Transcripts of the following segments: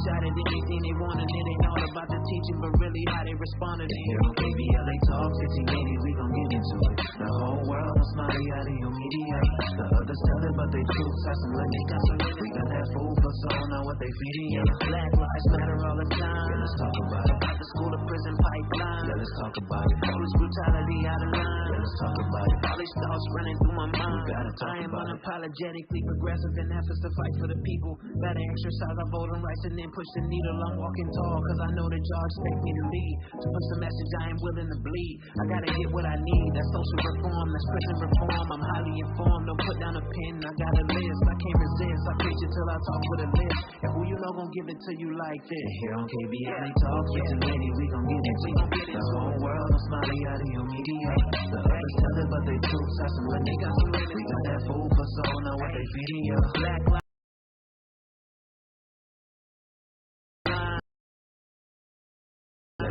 shot at anything they want, and it ain't all about the teaching, but really how they responded. Here on KBLA Talk 1580, we gon' get into it. The whole world is smiling out in your media. The others tell it, but they truth got some limits. We got that food for soul, know what they feeding you. Black lives matter all the time. Yeah, let's talk about it. The school to prison pipeline. Yeah, let's talk about it. Police brutality out of line. Yeah, let's talk about it. All these thoughts running through my mind. We gotta talk about it. I am unapologetically progressive in efforts to fight for the people. Better exercise our voting rights and then push the needle. I'm walking tall, cause I know that y'all expect me to lead. To push the message I am willing to bleed. I gotta get what I need. That's social reform, that's prison reform. I'm highly informed, don't put down a pen. I got a list, I can't resist. I preach it till I talk with a list. And who you know gon' give it to you like this? Here on KBLA Talk 1580, we gon' get into it. The whole world is smiling out in your media. The others tell it, but they truth got some limits. We got that food for soul, know what they feeding you. Black lives.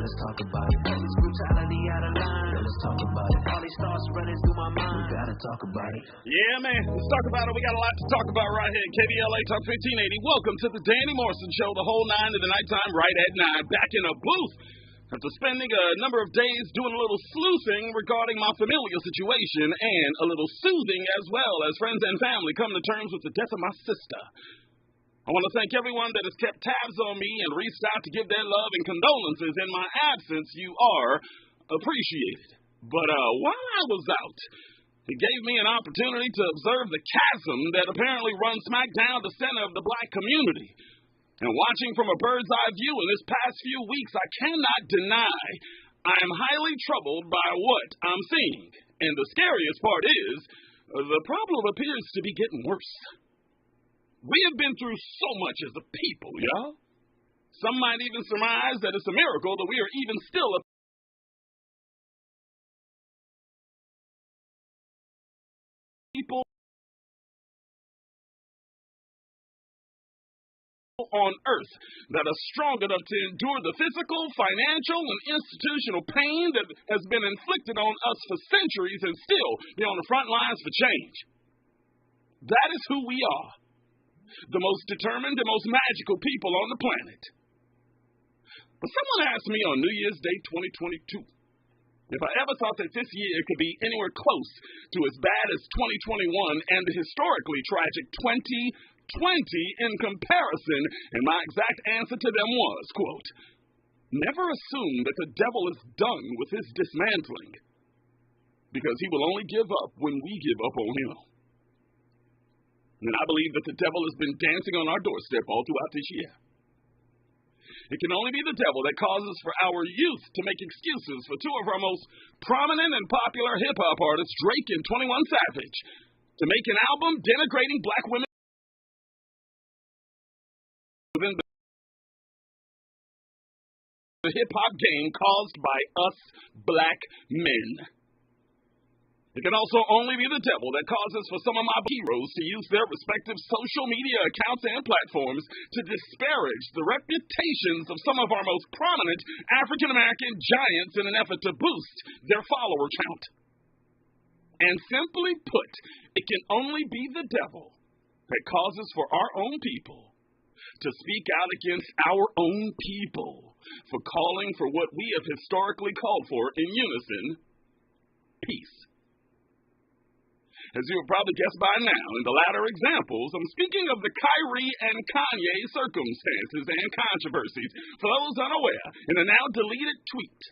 Let's talk about it. Police brutality out of line. Let's talk about it. All these thoughts running through my mind. We gotta talk about it. Yeah, man. Let's talk about it. We got a lot to talk about right here. KBLA Talk 1580. Welcome to the Danny Morrison Show, the whole 9 to the nighttime, right at 9. Back in a booth after spending a number of days doing a little sleuthing regarding my familial situation and a little soothing as well as friends and family come to terms with the death of my sister. I want to thank everyone that has kept tabs on me and reached out to give their love and condolences. In my absence, you are appreciated. But while I was out, it gave me an opportunity to observe the chasm that apparently runs smack down the center of the black community. And watching from a bird's eye view in this past few weeks, I cannot deny I am highly troubled by what I'm seeing. And the scariest part is, the problem appears to be getting worse. We have been through so much as a people, y'all. Some might even surmise that it's a miracle that we are even still a people on earth that are strong enough to endure the physical, financial, and institutional pain that has been inflicted on us for centuries and still be on the front lines for change. That is who we are. The most determined and most magical people on the planet. But someone asked me on New Year's Day 2022 if I ever thought that this year could be anywhere close to as bad as 2021 and the historically tragic 2020 in comparison, and my exact answer to them was, quote, "Never assume that the devil is done with his dismantling, because he will only give up when we give up on him." And I believe that the devil has been dancing on our doorstep all throughout this year. It can only be the devil that causes for our youth to make excuses for two of our most prominent and popular hip-hop artists, Drake and 21 Savage, to make an album denigrating black women within the hip-hop game caused by us black men. It can also only be the devil that causes for some of my heroes to use their respective social media accounts and platforms to disparage the reputations of some of our most prominent African-American giants in an effort to boost their follower count. And simply put, it can only be the devil that causes for our own people to speak out against our own people for calling for what we have historically called for in unison, peace. As you have probably guessed by now, in the latter examples, I'm speaking of the Kyrie and Kanye circumstances and controversies. For those unaware, in a now deleted tweet,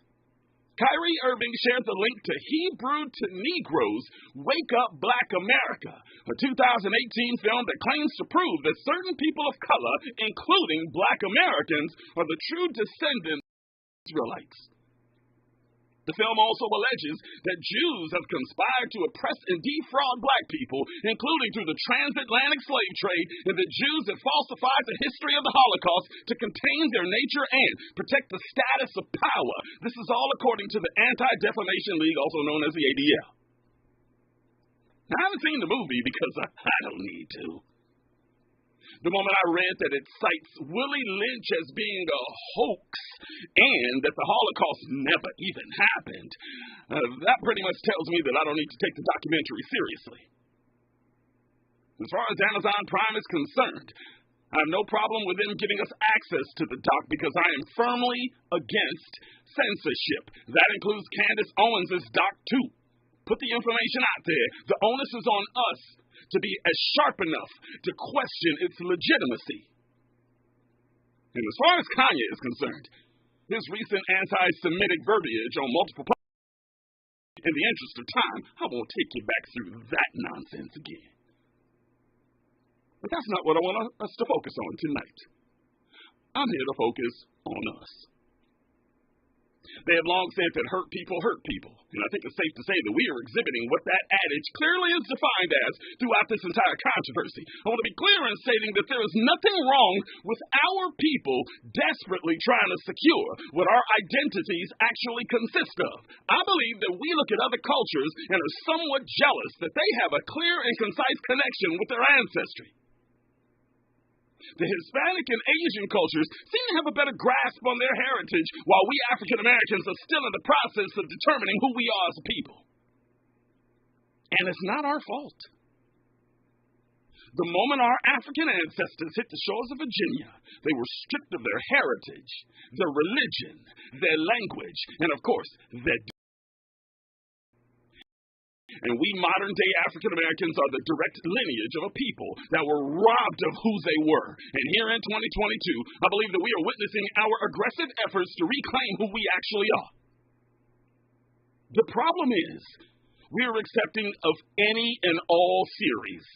Kyrie Irving shared the link to Hebrew to Negroes Wake Up Black America, a 2018 film that claims to prove that certain people of color, including black Americans, are the true descendants of Israelites. The film also alleges that Jews have conspired to oppress and defraud black people, including through the transatlantic slave trade, and that Jews have falsified the history of the Holocaust to contain their nature and protect the status of power. This is all according to the Anti-Defamation League, also known as the ADL. Now, I haven't seen the movie because I don't need to. The moment I read that it cites Willie Lynch as being a hoax and that the Holocaust never even happened, that pretty much tells me that I don't need to take the documentary seriously. As far as Amazon Prime is concerned, I have no problem with them giving us access to the doc because I am firmly against censorship. That includes Candace Owens' doc, too. Put the information out there. The onus is on us to be as sharp enough to question its legitimacy. And as far as Kanye is concerned, his recent anti-Semitic verbiage on multiple podcasts, in the interest of time, I won't take you back through that nonsense again. But that's not what I want us to focus on tonight. I'm here to focus on us. They have long said that hurt people, and I think it's safe to say that we are exhibiting what that adage clearly is defined as throughout this entire controversy. I want to be clear in stating that there is nothing wrong with our people desperately trying to secure what our identities actually consist of. I believe that we look at other cultures and are somewhat jealous that they have a clear and concise connection with their ancestry. The Hispanic and Asian cultures seem to have a better grasp on their heritage, while we African Americans are still in the process of determining who we are as a people. And it's not our fault. The moment our African ancestors hit the shores of Virginia, they were stripped of their heritage, their religion, their language, and of course, their and we modern-day African Americans are the direct lineage of a people that were robbed of who they were. And here in 2022, I believe that we are witnessing our aggressive efforts to reclaim who we actually are. The problem is, we are accepting of any and all theories.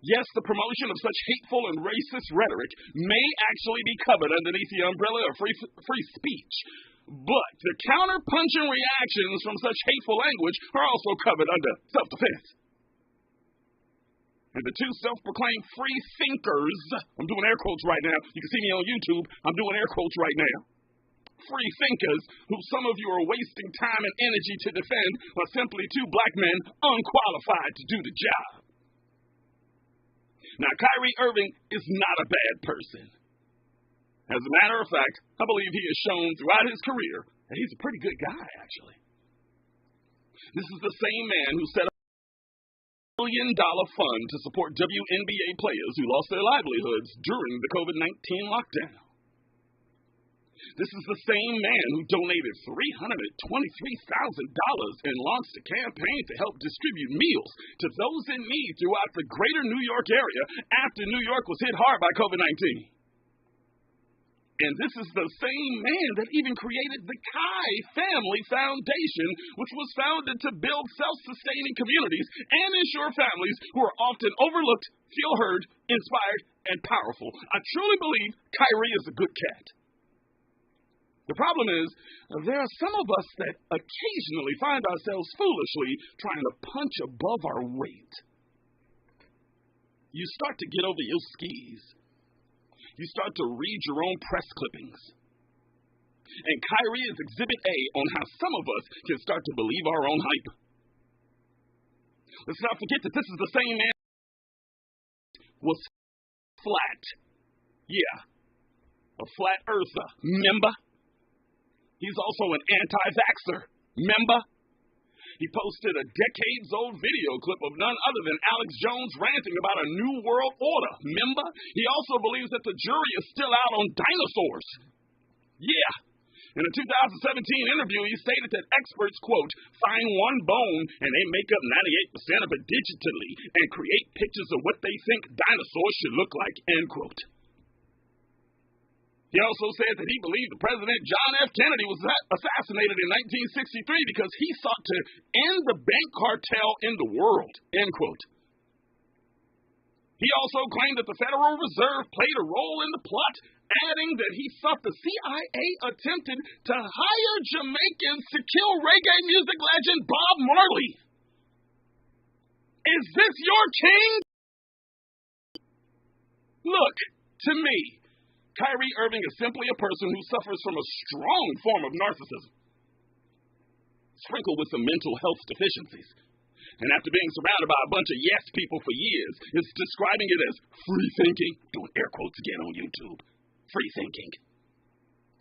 Yes, the promotion of such hateful and racist rhetoric may actually be covered underneath the umbrella of free speech. But the counter-punching reactions from such hateful language are also covered under self-defense. And the two self-proclaimed free thinkers, I'm doing air quotes right now, you can see me on YouTube, I'm doing air quotes right now, free thinkers, who some of you are wasting time and energy to defend, are simply two black men unqualified to do the job. Now, Kyrie Irving is not a bad person. As a matter of fact, I believe he has shown throughout his career that he's a pretty good guy, actually. This is the same man who set up a $1 billion fund to support WNBA players who lost their livelihoods during the COVID-19 lockdown. This is the same man who donated $323,000 and launched a campaign to help distribute meals to those in need throughout the greater New York area after New York was hit hard by COVID-19. And this is the same man that even created the Kai Family Foundation, which was founded to build self-sustaining communities and ensure families who are often overlooked feel heard, inspired, and powerful. I truly believe Kyrie is a good cat. The problem is, there are some of us that occasionally find ourselves foolishly trying to punch above our weight. You start to get over your skis. You start to read your own press clippings. And Kyrie is exhibit A on how some of us can start to believe our own hype. Let's not forget that this is the same man who was flat. Yeah, a flat earther. Remember? He's also an anti-vaxxer. Remember? He posted a decades-old video clip of none other than Alex Jones ranting about a new world order. Remember? He also believes that the jury is still out on dinosaurs. Yeah. In a 2017 interview, he stated that experts, quote, find one bone and they make up 98% of it digitally and create pictures of what they think dinosaurs should look like, end quote. He also said that he believed the President John F. Kennedy was assassinated in 1963 because he sought to end the bank cartel in the world, end quote. He also claimed that the Federal Reserve played a role in the plot, adding that he thought the CIA attempted to hire Jamaicans to kill reggae music legend Bob Marley. Is this your king? Look, to me, Kyrie Irving is simply a person who suffers from a strong form of narcissism, sprinkled with some mental health deficiencies. And after being surrounded by a bunch of yes people for years, is describing it as free thinking, doing air quotes again on YouTube, free thinking.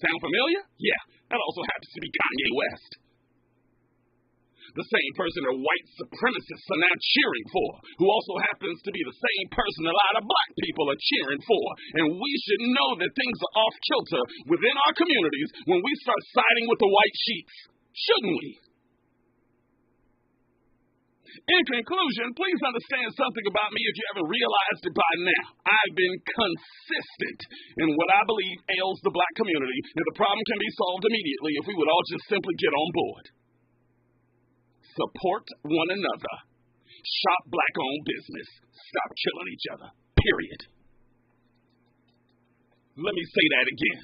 Sound familiar? Yeah, that also happens to be Kanye West. The same person that white supremacists are now cheering for, who also happens to be the same person a lot of black people are cheering for. And we should know that things are off kilter within our communities when we start siding with the white sheets, shouldn't we? In conclusion, please understand something about me if you haven't realized it by now. I've been consistent in what I believe ails the black community, and the problem can be solved immediately if we would all just simply get on board. Support one another. Shop black-owned business. Stop killing each other. Period. Let me say that again.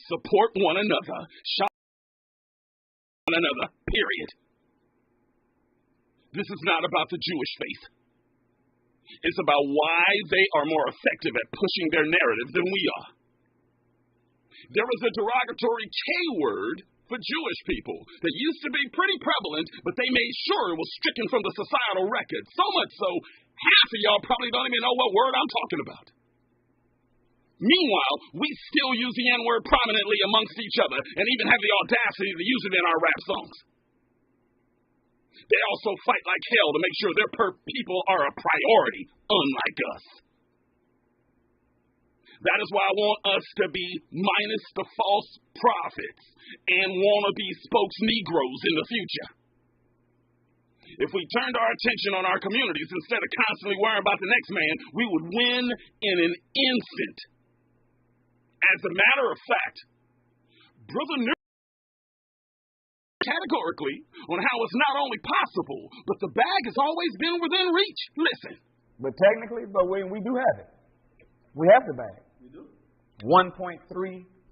Support one another. Shop one another. Period. This is not about the Jewish faith. It's about why they are more effective at pushing their narrative than we are. There is a derogatory K-word for Jewish people that used to be pretty prevalent, but they made sure it was stricken from the societal record. So much so, half of y'all probably don't even know what word I'm talking about. Meanwhile, we still use the N-word prominently amongst each other and even have the audacity to use it in our rap songs. They also fight like hell to make sure their people are a priority, unlike us. That is why I want us to be minus the false prophets and wannabe spokes Negroes in the future. If we turned our attention on our communities instead of constantly worrying about the next man, we would win in an instant. As a matter of fact, Brother categorically on how it's not only possible, but the bag has always been within reach. Listen. But technically, we do have it. We have the bag. We do. 1.3,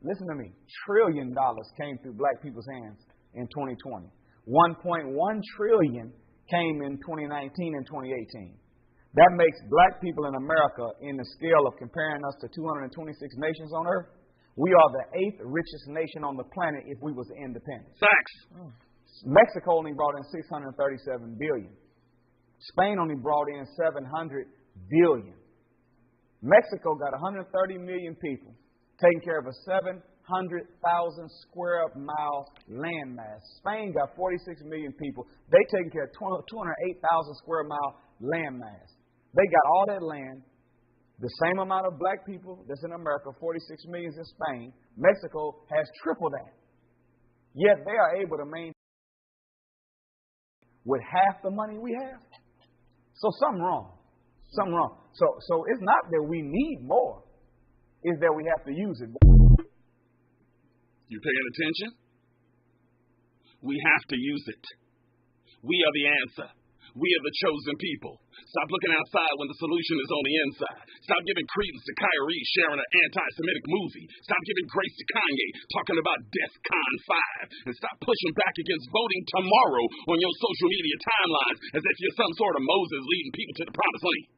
listen to me, trillion dollars came through black people's hands in 2020. 1.1 trillion came in 2019 and 2018. That makes black people in America, in the scale of comparing us to 226 nations on earth, we are the 8th richest nation on the planet if we was independent. Facts. Mexico only brought in $637 billion. Spain only brought in $700 billion. Mexico got 130 million people, taking care of a 700,000 square mile landmass. Spain got 46 million people. They taking care of 208,000 square mile landmass. They got all that land. The same amount of black people that's in America, 46 million in Spain. Mexico has triple that. Yet they are able to maintain with half the money we have. So something wrong. Something wrong. So it's not that we need more. It's that we have to use it. You paying attention? We have to use it. We are the answer. We are the chosen people. Stop looking outside when the solution is on the inside. Stop giving credence to Kyrie sharing an anti-Semitic movie. Stop giving grace to Kanye talking about DEFCON 5. And stop pushing back against voting tomorrow on your social media timelines as if you're some sort of Moses leading people to the promised land.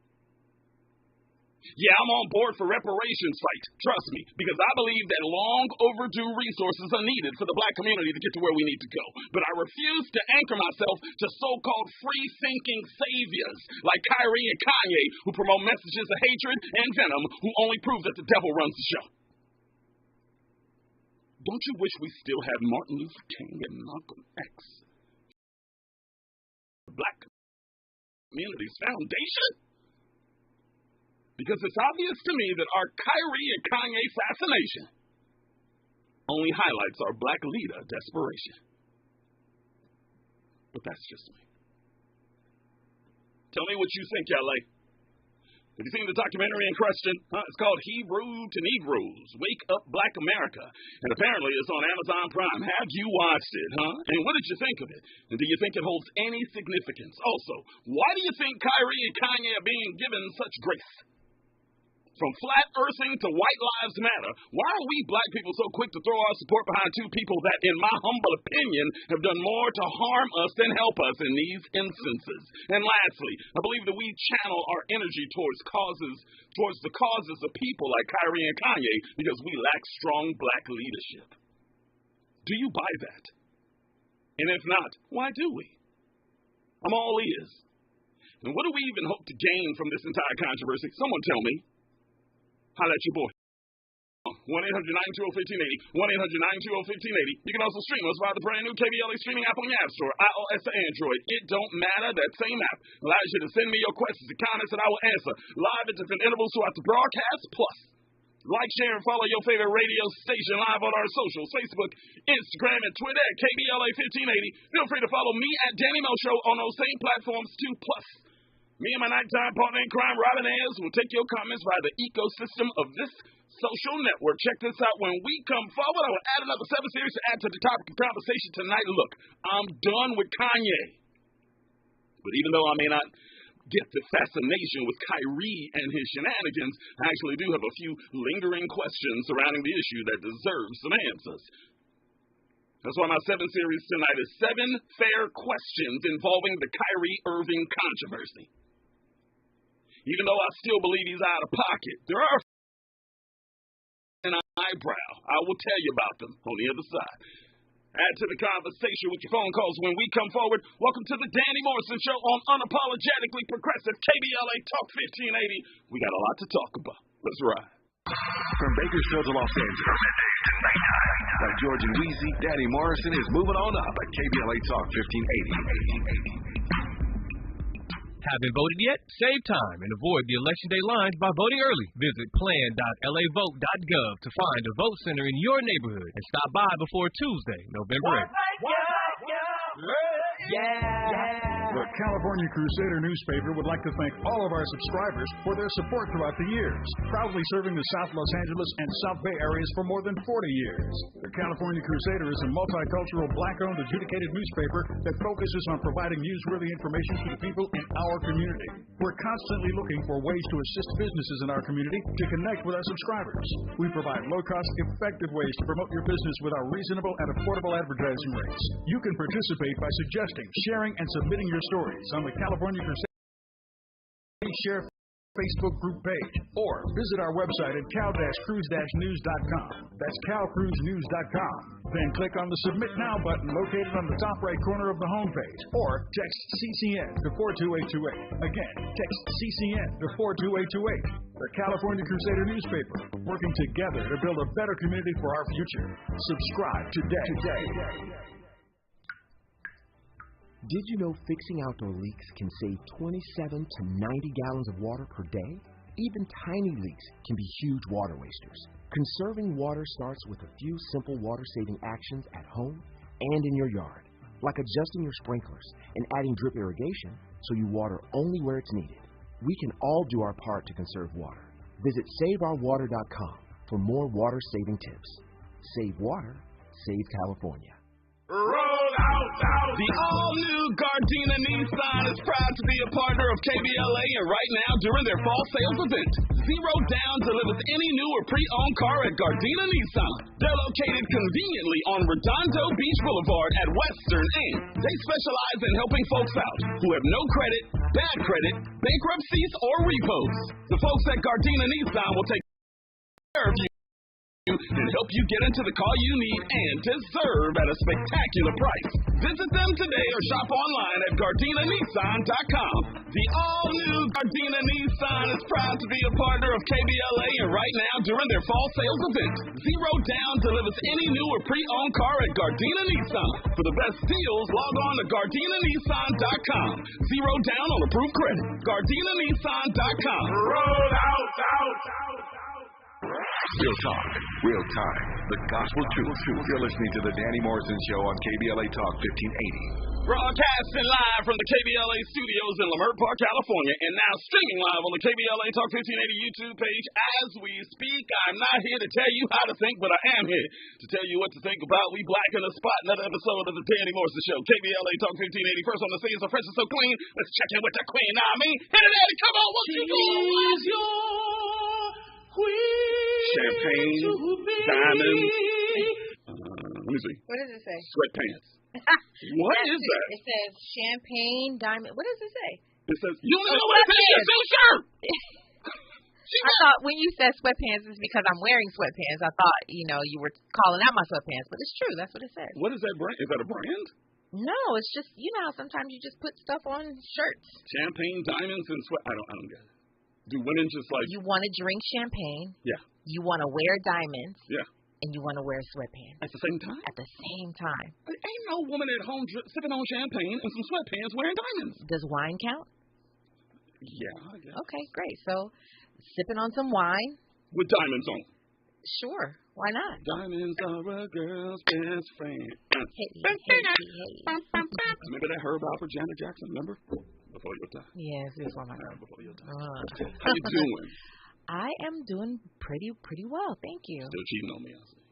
Yeah, I'm on board for reparations fight. Trust me, because I believe that long overdue resources are needed for the black community to get to where we need to go. But I refuse to anchor myself to so-called free-thinking saviors like Kyrie and Kanye who promote messages of hatred and venom who only prove that the devil runs the show. Don't you wish we still had Martin Luther King and Malcolm X? The black community's foundation? Because it's obvious to me that our Kyrie and Kanye fascination only highlights our black leader desperation. But that's just me. Tell me what you think, LA. Have you seen the documentary in question? It's called Hebrew to Negroes, Wake Up Black America. And apparently it's on Amazon Prime. Have you watched it, And what did you think of it? And do you think it holds any significance? Also, why do you think Kyrie and Kanye are being given such grace? From flat earthing to white lives matter, why are we black people so quick to throw our support behind two people that, in my humble opinion, have done more to harm us than help us in these instances? And lastly, I believe that we channel our energy towards the causes of people like Kyrie and Kanye because we lack strong black leadership. Do you buy that? And if not, why do we? I'm all ears. And what do we even hope to gain from this entire controversy? Someone tell me. Holla at your boy. 1-800-920-1580, 1-800-920-1580. You can also stream us via the brand new KBLA streaming app on the App Store, iOS or Android. It don't matter. That same app allows you to send me your questions and comments that I will answer live at different intervals throughout the broadcast. Plus, like, share, and follow your favorite radio station live on our socials, Facebook, Instagram, and Twitter at KBLA 1580. Feel free to follow me at Danny Mo Show on those same platforms too. Plus, me and my nighttime partner in crime, Robin Ayers, will take your comments via the ecosystem of this social network. Check this out. When we come forward, I will add another 7 series to add to the topic of conversation tonight. Look, I'm done with Kanye. But even though I may not get the fascination with Kyrie and his shenanigans, I actually do have a few lingering questions surrounding the issue that deserves some answers. That's why my 7 series tonight is 7 fair questions involving the Kyrie Irving controversy. Even though I still believe he's out of pocket, there are an eyebrow. I will tell you about them on the other side. Add to the conversation with your phone calls when we come forward. Welcome to the Danny Morrison Show on Unapologetically Progressive KBLA Talk 1580. We got a lot to talk about. Let's ride. From Bakersfield to Los Angeles, midday to nighttime. Like George and Weezy, Danny Morrison is moving on up at KBLA Talk 1580. Haven't voted yet? Save time and avoid the election day lines by voting early. Visit plan.lavote.gov to find a vote center in your neighborhood and stop by before Tuesday, November 8th. The California Crusader newspaper would like to thank all of our subscribers for their support throughout the years, proudly serving the South Los Angeles and South Bay areas for more than 40 years. The California Crusader is a multicultural, black-owned, adjudicated newspaper that focuses on providing newsworthy information to the people in our community. We're constantly looking for ways to assist businesses in our community to connect with our subscribers. We provide low-cost, effective ways to promote your business with our reasonable and affordable advertising rates. You can participate by suggesting, sharing, and submitting your stories on the California Crusader Share Facebook group page, or visit our website at cal-cruise-news.com. That's calcruisenews.com. Then click on the Submit Now button located on the top right corner of the homepage, or text CCN to 42828. Again, text CCN to 42828. The California Crusader newspaper, working together to build a better community for our future. Subscribe today. Did you know fixing outdoor leaks can save 27 to 90 gallons of water per day? Even tiny leaks can be huge water wasters. Conserving water starts with a few simple water-saving actions at home and in your yard, like adjusting your sprinklers and adding drip irrigation so you water only where it's needed. We can all do our part to conserve water. Visit SaveOurWater.com for more water-saving tips. Save water, save California. Roll out. The all-new Gardena Nissan is proud to be a partner of KBLA, and right now, during their fall sales event, Zero Down delivers any new or pre-owned car at Gardena Nissan. They're located conveniently on Redondo Beach Boulevard at Western, and they specialize in helping folks out who have no credit, bad credit, bankruptcies, or repos. The folks at Gardena Nissan will take care of you and help you get into the car you need and deserve at a spectacular price. Visit them today or shop online at GardinaNissan.com. The all-new Gardena Nissan is proud to be a partner of KBLA, and right now, during their fall sales event, Zero Down delivers any new or pre-owned car at Gardena Nissan. For the best deals, log on to GardinaNissan.com. Zero Down on approved credit. GardinaNissan.com. Roll out. Real talk, real time, the gospel truth. You're listening to the Danny Morrison Show on KBLA Talk 1580. Broadcasting live from the KBLA studios in Leimert Park, California, and now streaming live on the KBLA Talk 1580 YouTube page as we speak. I'm not here to tell you how to think, but I am here to tell you what to think about. We black in the spot, another episode of the Danny Morrison Show. KBLA Talk 1580, first on the scene, so fresh and so clean. Let's check in with the queen. Now, I mean, hit it, Eddie, come on, what you doing? Champagne, diamonds. Let me see. What does it say? Sweatpants. What is that? It says champagne, diamond. What does it say? It says, you don't know what it says, it's your shirt. I thought when you said sweatpants, it's because I'm wearing sweatpants. I thought, you were calling out my sweatpants, but it's true. That's what it says. What is that brand? Is that a brand? No, it's just, how sometimes you just put stuff on shirts. Champagne, diamonds, and sweat. I don't get it. Do women just like... You want to drink champagne. Yeah. You want to wear diamonds. Yeah. And you want to wear sweatpants. At the same time? At the same time. Ain't no woman at home sipping on champagne and some sweatpants wearing diamonds. Does wine count? Yeah, I guess. Okay, great. So, sipping on some wine. With diamonds on. Sure. Why not? Diamonds are a girl's best friend. Hey. Remember that Herb Alpert, Janet Jackson? Remember? Before your time. Yes, before my time. Before your time. How you doing? I am doing pretty well, thank you. Still cheating on me, I see.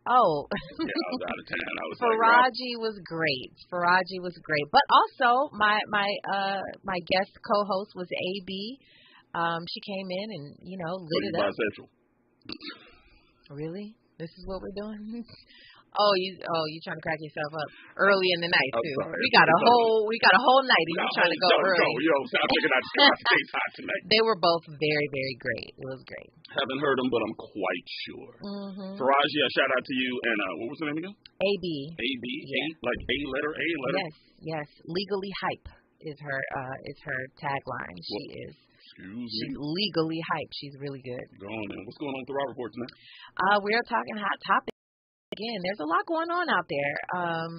Oh. Yeah, I was out of town. I was Faraji was great. Faraji was great. But also my guest co-host was AB. She came in and, lit it up. Bisexual. Really? This is what we're doing? You trying to crack yourself up early in the night too. We got a whole night and you trying to go early. Stop thinking I stayed hot tonight. They were both very, very great. It was great. Haven't heard them, but I'm quite sure. Mm-hmm. Faraji, a shout out to you. And what was the name again? AB. AB. Yeah. Like A letter. Yes. Legally hype is her tagline. She's legally hype. She's really good. Go on, man. What's going on with the Raw Report tonight? We're talking hot topics. Again, there's a lot going on out there.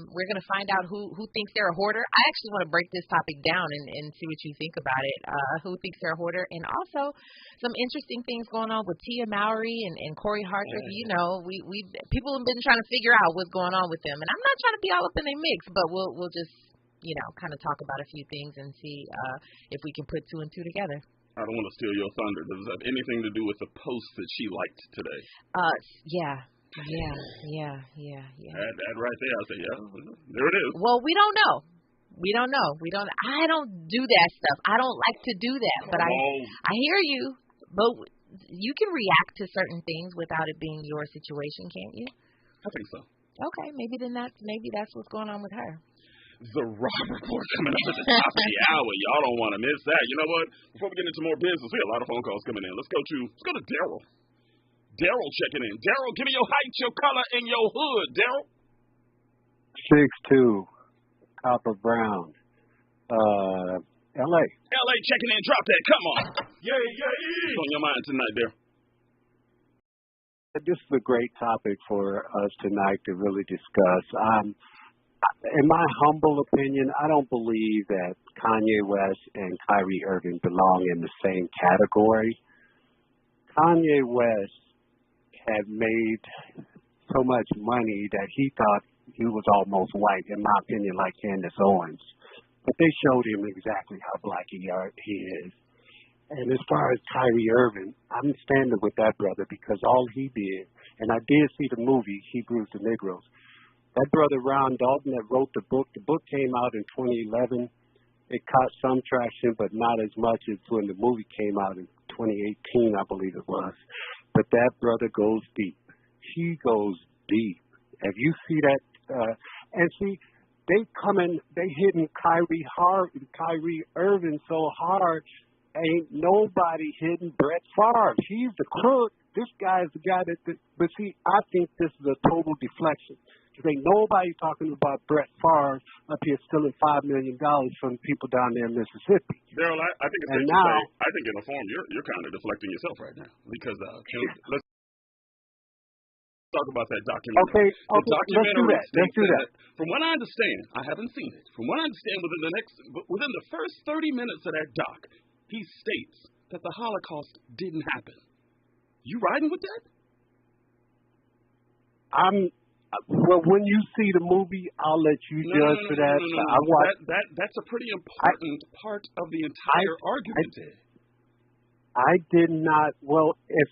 We're going to find out who thinks they're a hoarder. I actually want to break this topic down and see what you think about it. Who thinks they're a hoarder, and also some interesting things going on with Tia Mowry and Corey Hartrick. We people have been trying to figure out what's going on with them, and I'm not trying to be all up in their mix, but we'll just kind of talk about a few things and see if we can put two and two together. I don't want to steal your thunder. Does it have anything to do with the post that she liked today? Yeah. That right there, I say, yeah, there it is. Well, we don't know. I don't do that stuff. I don't like to do that, but I hear you. But you can react to certain things without it being your situation, can't you? I think so. Okay, maybe that's what's going on with her. The Raw Report coming up at the top of the hour. Y'all don't want to miss that. You know what? Before we get into more business, we have a lot of phone calls coming in. Let's go to Daryl. Daryl checking in. Daryl, give me your height, your color, and your hood. Daryl? 6'2", copper brown. LA. LA checking in. Drop that. Come on. Yay. What's on your mind tonight, Daryl? This is a great topic for us tonight to really discuss. In my humble opinion, I don't believe that Kanye West and Kyrie Irving belong in the same category. Kanye West had made so much money that he thought he was almost white, in my opinion, like Candace Owens. But they showed him exactly how black he is. And as far as Kyrie Irving, I'm standing with that brother because all he did, and I did see the movie, Hebrews to Negroes. That brother, Ron Dalton, that wrote the book came out in 2011. It caught some traction, but not as much as when the movie came out in 2018, I believe it was. But that brother goes deep. He goes deep. If you see that, and see, they hitting Kyrie Irving so hard, ain't nobody hitting Brett Favre. He's the crook. This guy's the guy but see, I think this is a total deflection. There ain't nobody talking about Brett Favre up here stealing $5 million from people down there in Mississippi. Daryl, I think it's safe to say, I think in a form you're kind of deflecting yourself right now because let's talk about that documentary. Okay, let's do that. From what I understand, I haven't seen it. From what I understand, within the first 30 minutes of that doc, he states that the Holocaust didn't happen. You riding with that? Well, when you see the movie, I'll let you judge for that. No. That's a pretty important part of the entire argument. I did not. Well, if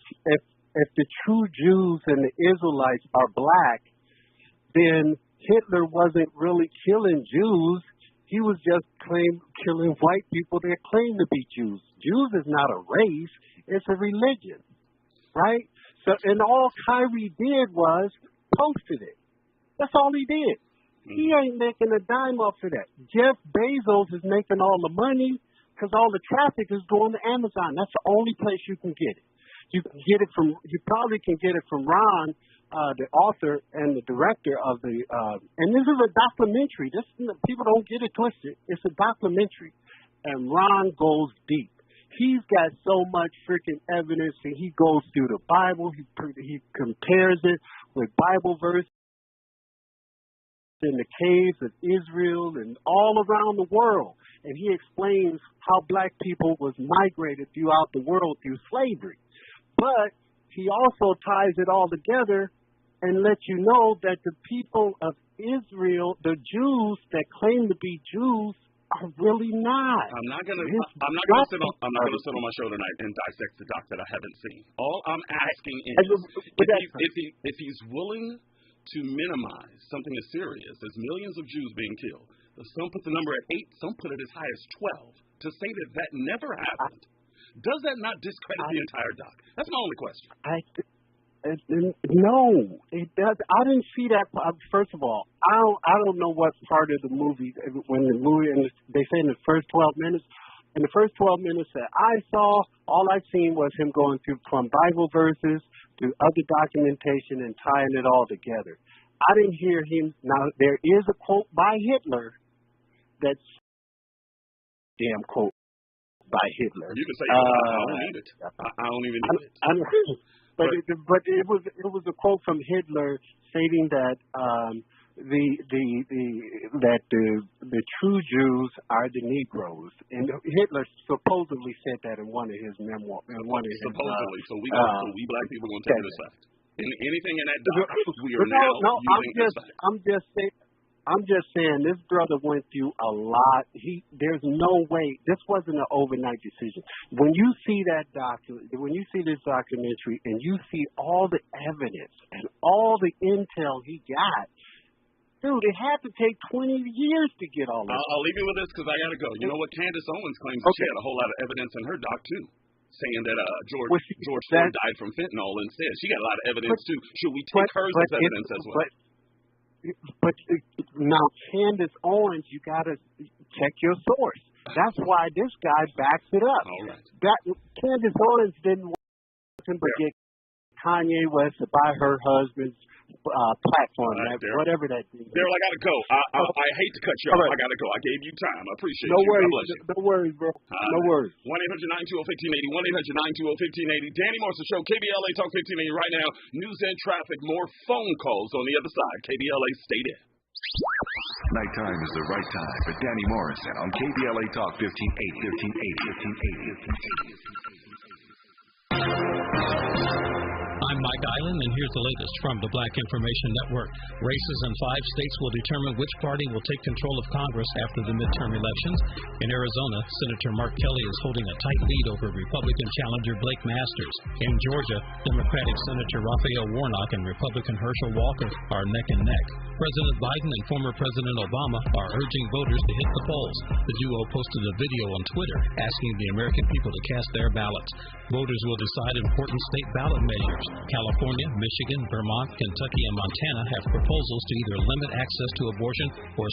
the true Jews and the Israelites are black, then Hitler wasn't really killing Jews. He was just killing white people that claim to be Jews. Jews is not a race; it's a religion, right? So, and all Kyrie did was posted it. That's all he did. He ain't making a dime off of that. Jeff Bezos is making all the money because all the traffic is going to Amazon. That's the only place you can get it. You probably can get it from Ron, the author and the director of the, and this is a documentary. People don't get it twisted. It's a documentary, and Ron goes deep. He's got so much freaking evidence, and he goes through the Bible. He compares it with Bible verses in the caves of Israel and all around the world. And he explains how black people was migrated throughout the world through slavery. But he also ties it all together and lets you know that the people of Israel, the Jews that claim to be Jews, are really not. I'm not gonna sit on my show tonight and dissect the doc that I haven't seen. All I'm asking is if he's willing to minimize something as serious as millions of Jews being killed. Some put the number at 8, some put it as high as 12. To say that never happened, does that not discredit the entire doc? That's my only question. No, it does. I didn't see that. First of all, I don't know what part of the movie when the movie and they say in the first 12 minutes. In the first 12 minutes that I saw, all I seen was him going through from Bible verses to other documentation and tying it all together. I didn't hear him. Now there is a quote by Hitler that's damn quote by Hitler. You can say I don't need it. I don't even need it. But it was a quote from Hitler stating that the true Jews are the Negroes, and Hitler supposedly said that in one of his memoirs. Supposedly, so we black people gonna take this fact. Anything in that document, we are now using this fact. I'm just saying this brother went through a lot. There's no way this wasn't an overnight decision. When you see this documentary and you see all the evidence and all the intel he got, dude, it had to take 20 years to get all this. I'll leave you with this because I gotta go. You know what? Candace Owens claims that she had a whole lot of evidence in her doc too, saying that George Floyd died from fentanyl instead. She got a lot of evidence too. Should we take hers as evidence as well? But now, Candace Owens, you got to check your source. That's why this guy backs it up. All right. Candace Owens didn't want him to get Kanye West to buy her husband's platform, whatever that is. Daryl, I got to go. I hate to cut you off. I got to go. I gave you time. I appreciate you. No worries, bro. No worries. 1-800-920-1580, 1-800-920-1580. Danny Morrison Show, KBLA Talk 1580 right now. News and traffic, more phone calls on the other side. KBLA, stay there. Nighttime is the right time for Danny Morrison on KBLA Talk 1580. I'm Mike Island, and here's the latest from the Black Information Network. Races in 5 states will determine which party will take control of Congress after the midterm elections. In Arizona, Senator Mark Kelly is holding a tight lead over Republican challenger Blake Masters. In Georgia, Democratic Senator Raphael Warnock and Republican Herschel Walker are neck and neck. President Biden and former President Obama are urging voters to hit the polls. The duo posted a video on Twitter asking the American people to cast their ballots. Voters will decide important state ballot measures. California, Michigan, Vermont, Kentucky, and Montana have proposals to either limit access to abortion or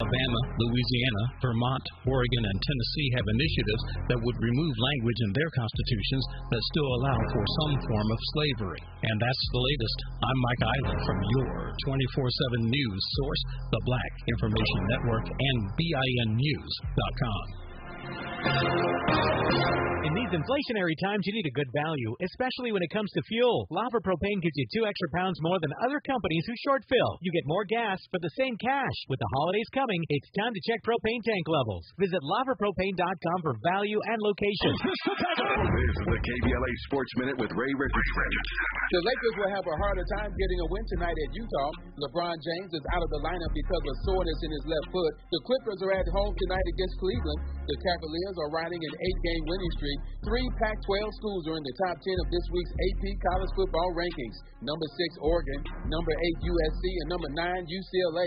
Alabama, Louisiana, Vermont, Oregon, and Tennessee have initiatives that would remove language in their constitutions that still allow for some form of slavery. And that's the latest. I'm Mike Island from your 24/7 news source, the Black Information Network, and BINnews.com. In these inflationary times, you need a good value, especially when it comes to fuel. Lava Propane gives you 2 extra pounds more than other companies who short fill. You get more gas for the same cash. With the holidays coming, it's time to check propane tank levels. Visit lavapropane.com for value and location. This is the KBLA Sports Minute with Ray Richardson. The Lakers will have a harder time getting a win tonight at Utah. LeBron James is out of the lineup because of soreness in his left foot. The Clippers are at home tonight against Cleveland. The Cavaliers are riding an 8-game winning streak. 3 Pac-12 schools are in the top 10 of this week's AP college football rankings. Number 6, Oregon. Number 8, USC. And number 9, UCLA.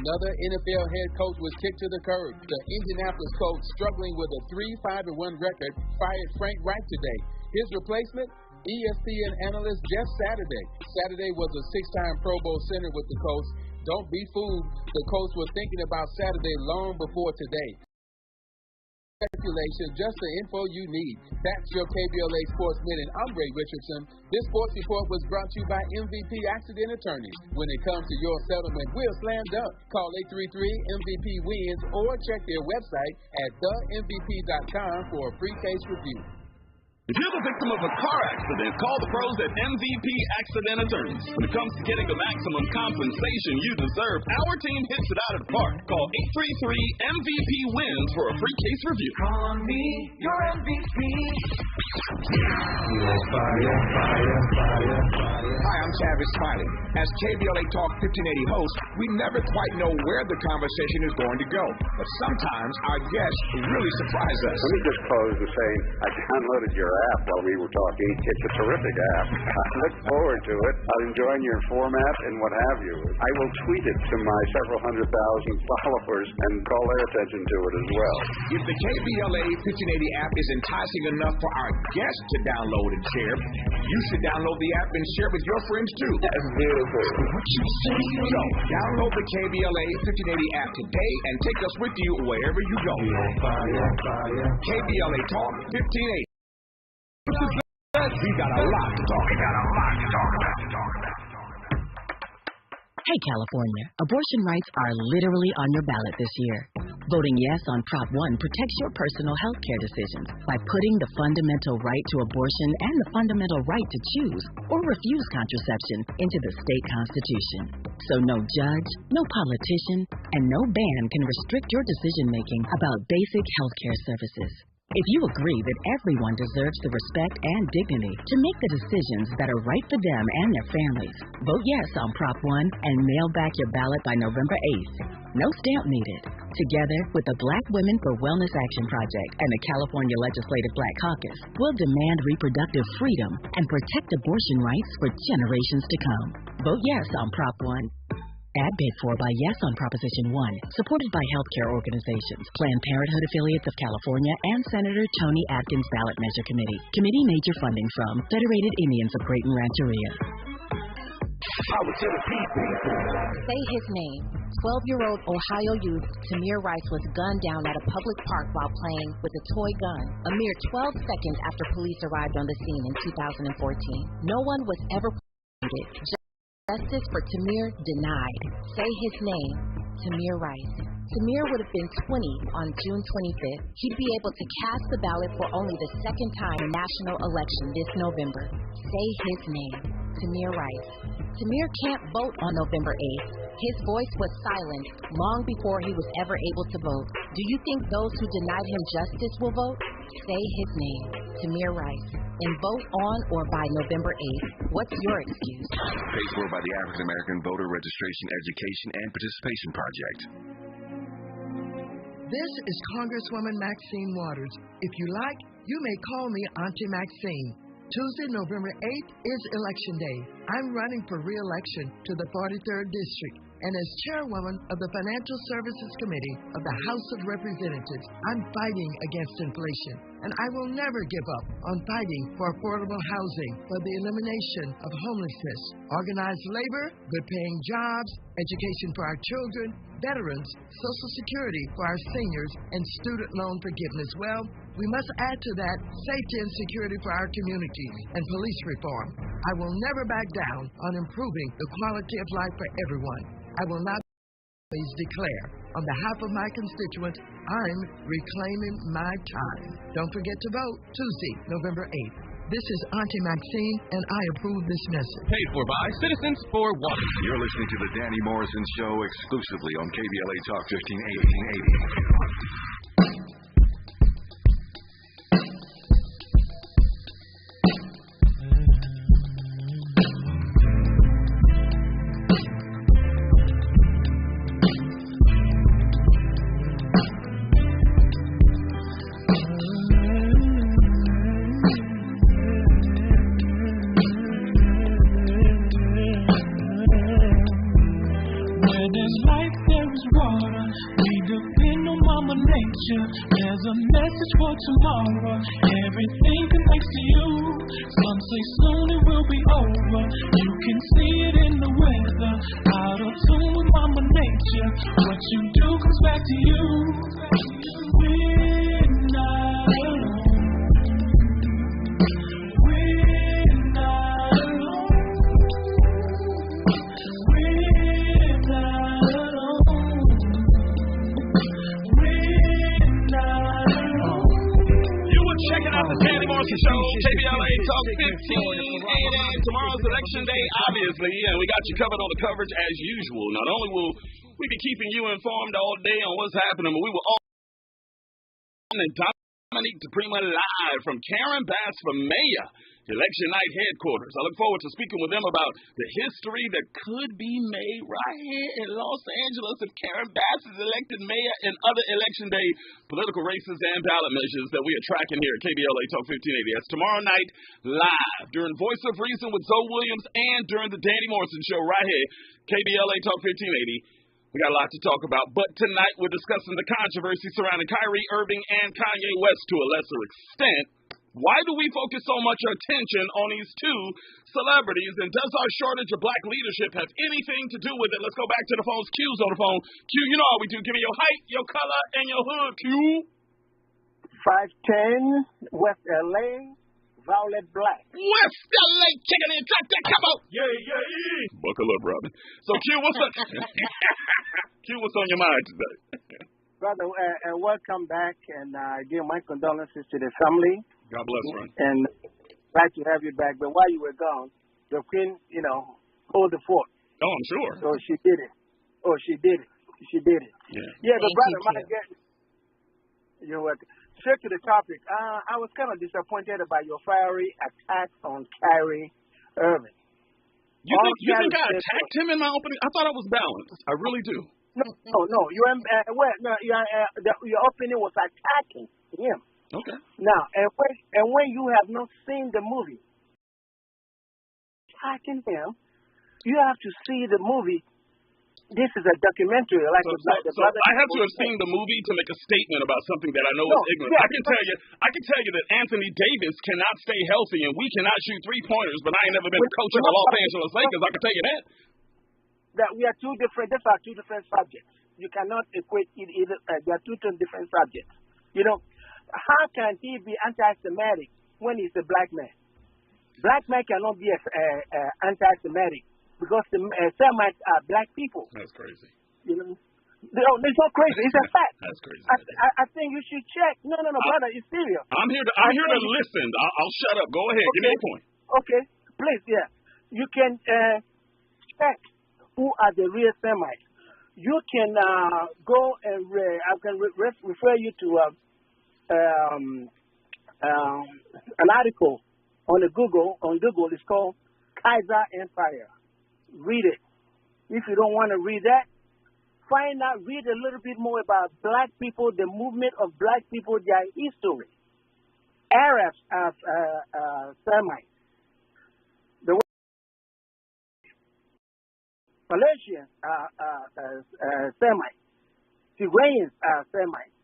Another NFL head coach was kicked to the curb. The Indianapolis coach, struggling with a 3-5-1 record, fired Frank Reich today. His replacement, ESPN analyst Jeff Saturday. Saturday was a 6-time Pro Bowl center with the Colts. Don't be fooled. The Colts were thinking about Saturday long before today. speculation, just the info you need. That's your KBLA Sports Minute. I'm Ray Richardson. This sports report was brought to you by MVP Accident Attorneys. When it comes to your settlement, we're slam dunk. Call 833-MVP-WINS or check their website at themvp.com for a free case review. If you're the victim of a car accident, call the pros at MVP Accident Attorneys. When it comes to getting the maximum compensation you deserve, our team hits it out of the park. Call 833-MVP-WINS for a free case review. Call on me, your MVP. Hi, I'm Travis Smiley. As KBLA Talk 1580 host, we never quite know where the conversation is going to go. But sometimes our guests really surprise us. Let me just close with saying I downloaded your app while we were talking. It's a terrific app. I look forward to it. I'm enjoying your format and what have you. I will tweet it to my several 100,000 followers and call their attention to it as well. If the KBLA 1580 app is enticing enough for our guests to download and share, you should download the app and share with your friends too. That's beautiful. What you say? So, download the KBLA 1580 app today and take us with you wherever you go. KBLA Talk 1580. We got a lot to talk about. Hey, California, abortion rights are literally on your ballot this year. Voting yes on Prop 1 protects your personal health care decisions by putting the fundamental right to abortion and the fundamental right to choose or refuse contraception into the state constitution. So no judge, no politician, and no ban can restrict your decision-making about basic health care services. If you agree that everyone deserves the respect and dignity to make the decisions that are right for them and their families, vote yes on Prop 1 and mail back your ballot by November 8th. No stamp needed. Together with the Black Women for Wellness Action Project and the California Legislative Black Caucus, we'll demand reproductive freedom and protect abortion rights for generations to come. Vote yes on Prop 1. Ad paid for by Yes on Proposition 1, supported by healthcare organizations, Planned Parenthood affiliates of California, and Senator Tony Atkins Ballot Measure Committee. Committee major funding from Federated Indians of Creighton Rancheria. Say his name. 12-year-old Ohio youth Tamir Rice was gunned down at a public park while playing with a toy gun, a mere 12 seconds after police arrived on the scene in 2014. No one was ever prosecuted. Justice for Tamir denied. Say his name, Tamir Rice. Tamir would have been 20 on June 25th. He'd be able to cast the ballot for only the second time in national election this November. Say his name, Tamir Rice. Tamir can't vote on November 8th. His voice was silenced long before he was ever able to vote. Do you think those who denied him justice will vote? Say his name, Tamir Rice, and vote on or by November 8th. What's your excuse? Paid for by the African American Voter Registration, Education, and Participation Project. This is Congresswoman Maxine Waters. If you like, you may call me Auntie Maxine. Tuesday, November 8th is Election Day. I'm running for re-election to the 43rd District, and as chairwoman of the Financial Services Committee of the House of Representatives, I'm fighting against inflation, and I will never give up on fighting for affordable housing, for the elimination of homelessness, organized labor, good-paying jobs, education for our children, veterans, Social Security for our seniors, and student loan forgiveness. Well, we must add to that safety and security for our communities and police reform. I will never back down on improving the quality of life for everyone. I will not please declare, on behalf of my constituents, I'm reclaiming my time. Don't forget to vote Tuesday, November 8th. This is Auntie Maxine, and I approve this message. Paid for by Citizens for Water. You're listening to the Danny Morrison Show exclusively on KBLA Talk 1580. There's a message for tomorrow. Everything connects to you. Some say soon it will be over. You can see it in the weather. Out of tune with Mama Nature. What you do comes back to you. We're not Show, KBLA Talk 1580. Tomorrow's Election Day, obviously, and we got you covered on the coverage as usual. Not only will we be keeping you informed all day on what's happening, but we will all and Dominique Prima live from Karen Bass for Mayor, Election Night Headquarters. I look forward to speaking with them about the history that could be made right here in Los Angeles if Karen Bass is elected mayor and other Election Day political races and ballot measures that we are tracking here at KBLA Talk 1580. That's tomorrow night live during Voice of Reason with Zoe Williams and during the Danny Morrison Show right here, KBLA Talk 1580. We got a lot to talk about, but tonight we're discussing the controversy surrounding Kyrie Irving and Kanye West to a lesser extent. Why do we focus so much attention on these two celebrities, and does our shortage of black leadership have anything to do with it? Let's go back to the phones. Q's on the phone. Q, you know how we do. Give me your height, your color, and your hood, Q. 5'10", West L.A., Violet Black. West LA, chicken and track that, come out. Yeah. Buckle up, Robin. So, Q, what's up? Q, what's on your mind today? Brother, welcome back, and give my condolences to the family. God bless, Ron. And glad to have you back. But while you were gone, the Queen, hold the fort. Oh, I'm sure. So she did it. Yeah, but brother, my guess, you're welcome. Straight to the topic. I was kind of disappointed about your fiery attack on Kyrie Irving. You think I attacked him in my opening? I thought I was balanced. I really do. No. Your opening was attacking him. Okay. Now, and when you have not seen the movie, attacking him, you have to see the movie. This is a documentary, like so I have to have seen the movie to make a statement about something that I know is ignorant. Yeah, I can tell you that Anthony Davis cannot stay healthy, and we cannot shoot 3-pointers. But I ain't never been a coach of the Los Angeles Lakers. I can tell you that. That we are two different. These are two different subjects. You cannot equate either. They are two different subjects. How can he be anti-Semitic when he's a black man? Black man cannot be anti-Semitic. Because the Semites are black people. That's crazy. No, it's not crazy. It's a fact. That's crazy. I think you should check. No, brother, it's serious. I'm here to listen. I'll shut up. Go ahead. Okay. Give me a point. Okay, please, yeah. You can check who are the real Semites. You can go and I can refer you to an article on Google. On Google, it's called Kaiser Empire. Read it. If you don't want to read that, read a little bit more about black people, the movement of black people, their history. Arabs as Semites. The Malaysians are Semites. Tigrayans are Semites.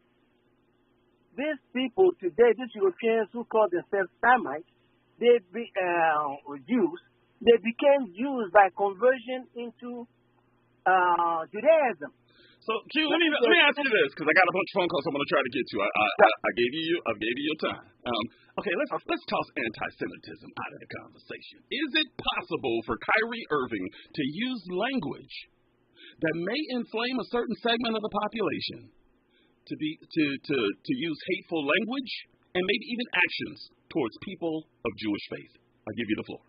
These people today, these Europeans who call themselves Semites, Jews, they became Jews by conversion into Judaism. So, Q, let me ask you this, because I got a bunch of phone calls I'm going to try to get to. I gave you your time. Okay, let's toss anti-Semitism out of the conversation. Is it possible for Kyrie Irving to use language that may inflame a certain segment of the population to use hateful language and maybe even actions towards people of Jewish faith? I'll give you the floor.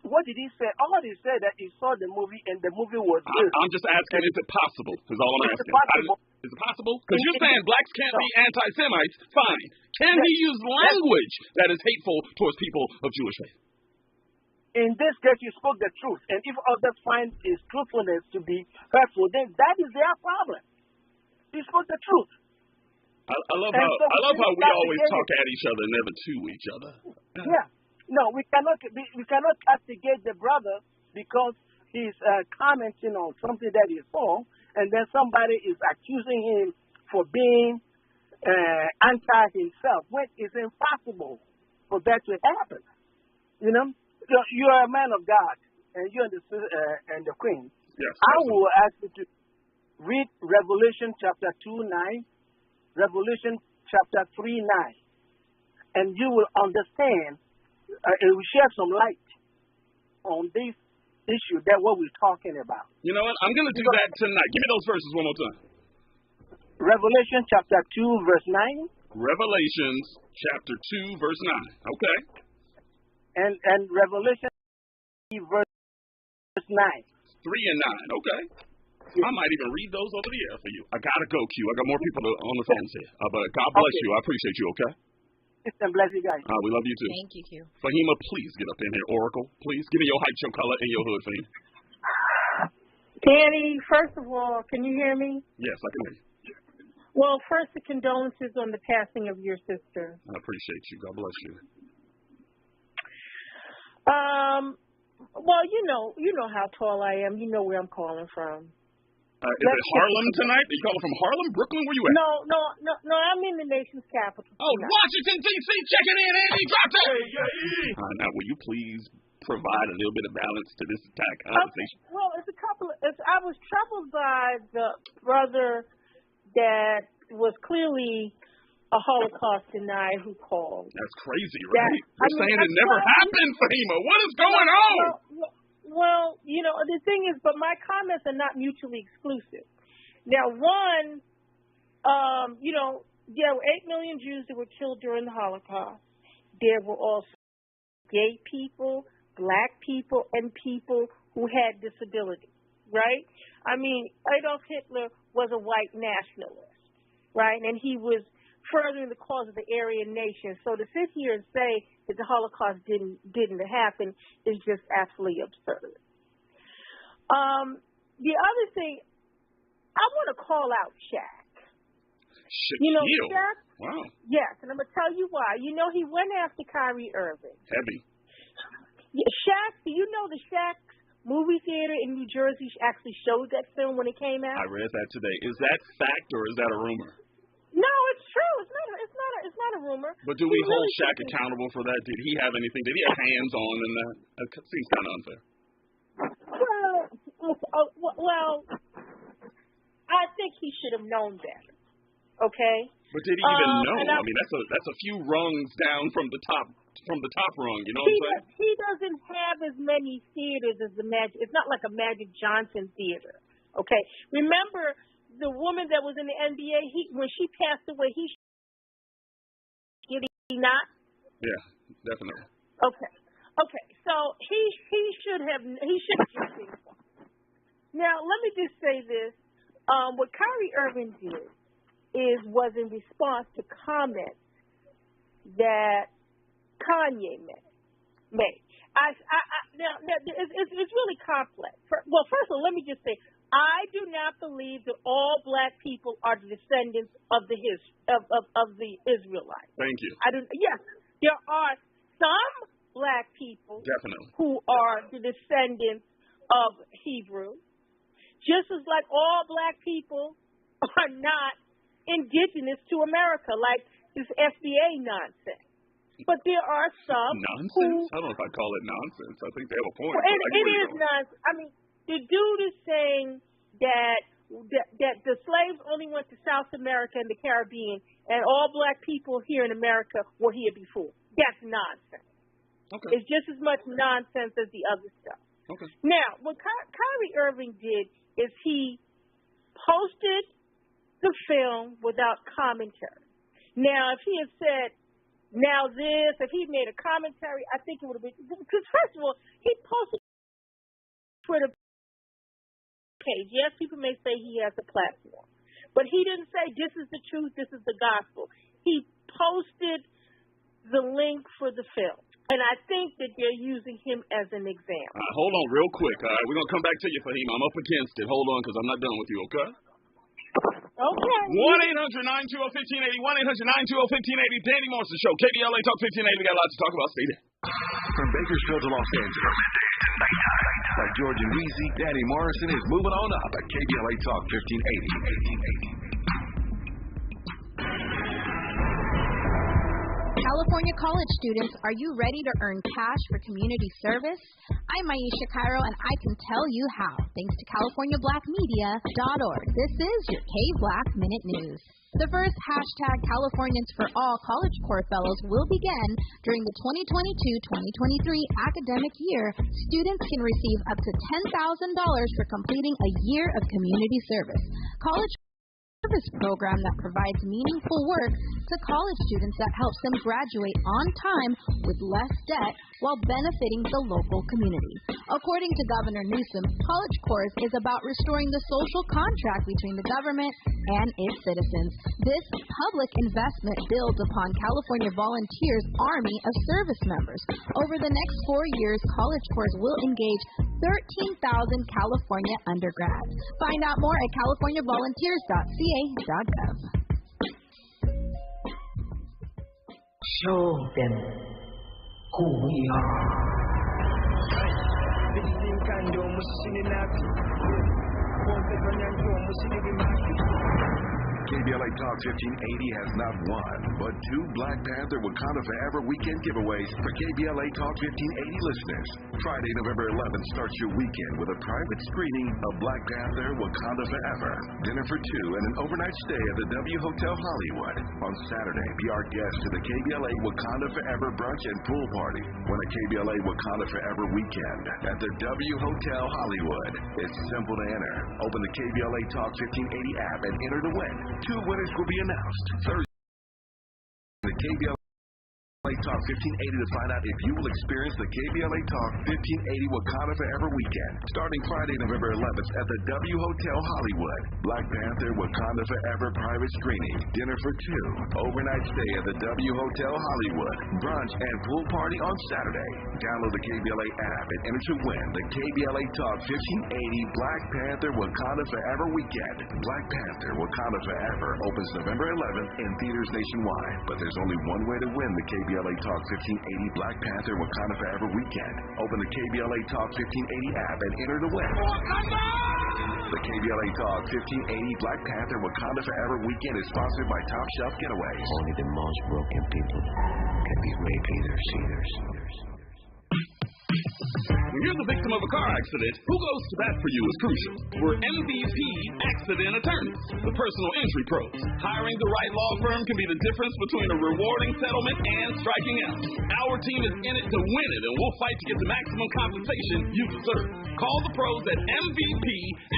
What did he say? All he said that he saw the movie and the movie was good. I'm just asking, is it possible? Is all I'm asking. Is it possible? Because you're saying blacks can't be anti-Semites. Fine. Can he use language that is hateful towards people of Jewish faith? In this case, you spoke the truth. And if others find his truthfulness to be hurtful, then that is their problem. He spoke the truth. I love how we always talk at each other, never to each other. Yeah. No, we cannot castigate the brother because he's commenting on something that he saw, and then somebody is accusing him for being anti himself. When it's impossible for that to happen. You are a man of God, and you and the Queen. Yes. I will ask you to read Revelation chapter 2:9, Revelation chapter 3:9, and you will understand. It will shed some light on this issue that what we're talking about. You know what? I'm going to do that tonight. Give me those verses one more time. Revelation chapter 2, verse 9. Revelations chapter 2, verse 9. Okay. And Revelation verse 9. 3 and 9. Okay. I might even read those over the air for you. I gotta go, Q. I got more people on the phones here. But God bless you. I appreciate you, okay? And bless you guys. We love you too. Thank you, Q. Fahima, please get up in here. Oracle, please. Give me your height, your color, and your hood, Fahima. Danny, first of all, can you hear me? Yes, I can hear you. Well, first, the condolences on the passing of your sister. I appreciate you. God bless you. Well, you know how tall I am. You know where I'm calling from. Is it Harlem tonight? You calling from Harlem, Brooklyn? Where you at? No. I'm in the nation's capital. Oh, Washington, D.C. Checking in, Andy. Drop that. Now, will you please provide a little bit of balance to this attack conversation? Okay. Well, it's a couple. I was troubled by the brother that was clearly a Holocaust denier who called. That's crazy, right? They're saying it never happened, Fahima. What is going on? Well, the thing is, but my comments are not mutually exclusive. Now, one, there were 8 million Jews that were killed during the Holocaust. There were also gay people, black people, and people who had disabilities, right? I mean, Adolf Hitler was a white nationalist, right? And he was furthering the cause of the Aryan nation. So to sit here and say that the Holocaust didn't happen is just absolutely absurd. The other thing, I want to call out Shaq. Shaquille? Shaq? Wow. Yes, and I'm going to tell you why. He went after Kyrie Irving. Heavy. Yeah, Shaq, do you know the Shaq's movie theater in New Jersey actually showed that film when it came out? I read that today. Is that fact or is that a rumor? No, it's true. It's not a rumor. But do we hold Shaq accountable for that? Did he have anything? Did he have hands on in that? That seems kind of unfair. Well, I think he should have known better. Okay. But did he even know? I mean, that's a few rungs down from the top rung. You know what I'm saying? He doesn't have as many theaters as the Magic. It's not like a Magic Johnson theater. Okay. Remember the woman that was in the NBA? When she passed away, did he not? Yeah, definitely. Okay. So he should have seen. Now let me just say this: what Kyrie Irving did was in response to comments that Kanye made. Now it's really complex. Well, first of all, let me just say I do not believe that all black people are the descendants of the Israelites. Thank you. Yes, there are some black people definitely who are the descendants of Hebrew, just as like all black people are not indigenous to America, like this FBA nonsense. But there are some nonsense. I don't know if I'd call it nonsense. I think they have a point. It is nonsense. I mean, the dude is saying that the slaves only went to South America and the Caribbean, and all black people here in America were here before. That's nonsense. Okay. It's just as much nonsense as the other stuff. Okay. Now, what Kyrie Irving did is he posted the film without commentary. Now, if he had said, now this, if he made a commentary, I think it would have been, because first of all, he posted Twitter page. Yes, people may say he has a platform, but he didn't say this is the truth, this is the gospel. He posted the link for the film, and I think that they're using him as an example. Hold on real quick. All right, we're going to come back to you, Fahima. I'm up against it. Hold on, because I'm not done with you, okay? Okay. 1-800-920-1580. 1-800-920-1580. Danny Morrison Show. KBLA Talk 1580. We got a lot to talk about. Stay there. From Bakersfield to Los Angeles. Like George and Weezy, Danny Morrison is moving on up at KBLA Talk 1580. California college students, are you ready to earn cash for community service? I'm Aisha Cairo, and I can tell you how, thanks to CaliforniaBlackMedia.org. This is your K-Black Minute News. The first hashtag Californians for All College Corps Fellows will begin during the 2022-2023 academic year. Students can receive up to $10,000 for completing a year of community service. College service program that provides meaningful work to college students that helps them graduate on time with less debt while benefiting the local community. According to Governor Newsom, College Course is about restoring the social contract between the government and its citizens. This public investment builds upon California Volunteers' army of service members. Over the next 4 years, College Course will engage 13,000 California undergrads. Find out more at californiavolunteers.ca.gov. Show them who we are. KBLA Talk 1580 has not one, but two Black Panther Wakanda Forever weekend giveaways for KBLA Talk 1580 listeners. Friday, November 11th starts your weekend with a private screening of Black Panther Wakanda Forever, dinner for two, and an overnight stay at the W Hotel Hollywood. On Saturday, be our guest to the KBLA Wakanda Forever brunch and pool party. Win a KBLA Wakanda Forever weekend at the W Hotel Hollywood. It's simple to enter. Open the KBLA Talk 1580 app and enter to win. Two winners will be announced Thursday. The KBLA Talk 1580 to find out if you will experience the KBLA Talk 1580 Wakanda Forever weekend, starting Friday, November 11th at the W Hotel Hollywood. Black Panther Wakanda Forever private screening, dinner for two, overnight stay at the W Hotel Hollywood, brunch and pool party on Saturday. Download the KBLA app and enter to win the KBLA Talk 1580 Black Panther Wakanda Forever weekend. Black Panther Wakanda Forever opens November 11th in theaters nationwide, but there's only one way to win the KBLA Talk 1580 Black Panther Wakanda Forever weekend. Open the KBLA Talk 1580 app and enter to win. The KBLA Talk 1580 Black Panther Wakanda Forever weekend is sponsored by Top Shelf Getaways. Only the most broken people can be great leaders. When you're the victim of a car accident, who goes to bat for you is crucial. We're MVP Accident Attorneys, the personal injury pros. Hiring the right law firm can be the difference between a rewarding settlement and striking out. Our team is in it to win it, and we'll fight to get the maximum compensation you deserve. Call the pros at MVP